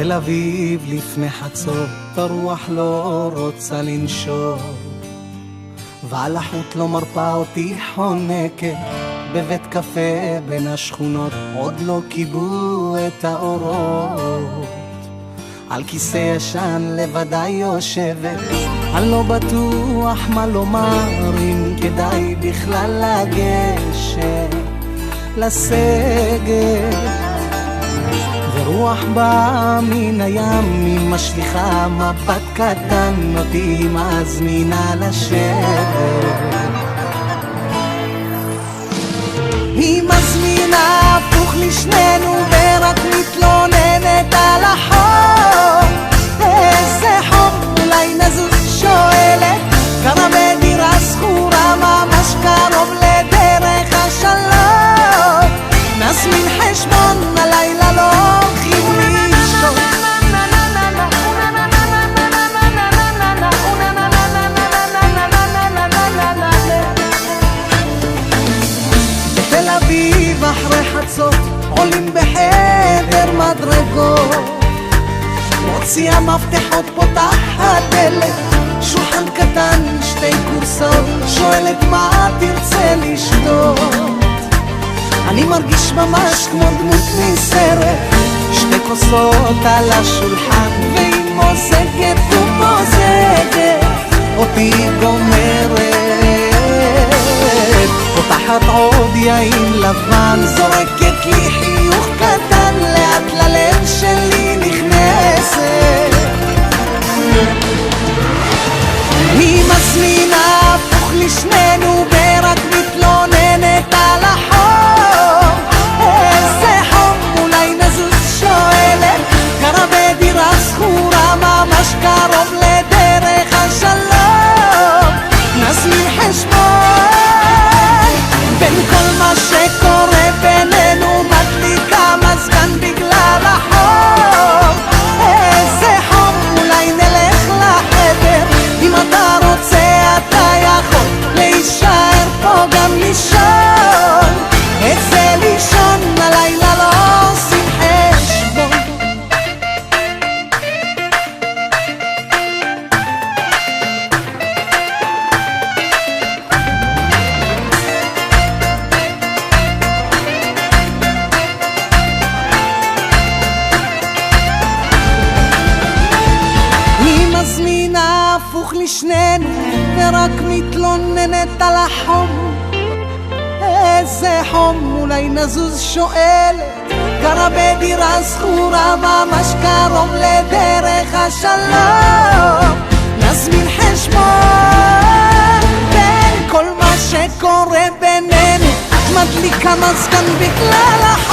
בתל אביב לפני חצות, הרוח לא רוצה לנשור, ועל החוט לא מרפה אותי חונקת, בבית קפה בין השכונות עוד לא קיבלו את האורות. על כיסא ישן לבדי יושבת, אני לא בטוח מה לומר, אם כדאי בכלל לגשת לסגת. ורוח באה מן הים, היא משליחה מבט קטן, אותי מזמינה לשבת. היא מזמינה הפוך לשנינו ורק מתלוננת על החום. איזה חום, אולי נזוז, שואלת, גרה בדירה שכורה ממש קרוב לדרך השלום. נזמין חשבון, הלילה לא הולכים לישון. בתל אביב אחרי חצות עולים בחדר מדרגות, מוציאה מפתחות, פותחת דלת, שולחן קטן, שתי קורסאות, שואלת מה תרצה לשתות. אני מרגיש ממש כמו דמות מסרט, שתי כוסות על השולחן, והיא מוזגת ומוזגת, אותי גומרת. פותחת עוד יין לבן, זורקת לי חיוך קטן, לאט ללב שלי נכנסת. היא מזמינה הפוך לשנינו ורק מתלוננת על החום. איזה חום, אולי נזוז, שואלת, גרה בדירה שכורה ממש קרוב לדרך השלום. נזמין חשבון, בין כל מה שקורה בינינו מדליקה מזגן בגלל החום. איזה חום, אולי נלך לחדר, אם אתה רוצה אתה יכול להישאר פה גם לישון. איזה לישון, הלילה לא עושים חשבון. היא מזמינה הפוך לשנינו ורק מתלוננת על החום. איזה חום, אולי נזוז, שואלת, גרה בדירה שכורה ממש קרוב לדרך השלום. נזמין חשבון, בין כל מה שקורה בינינו את מדליקה מזגן בגלל החום.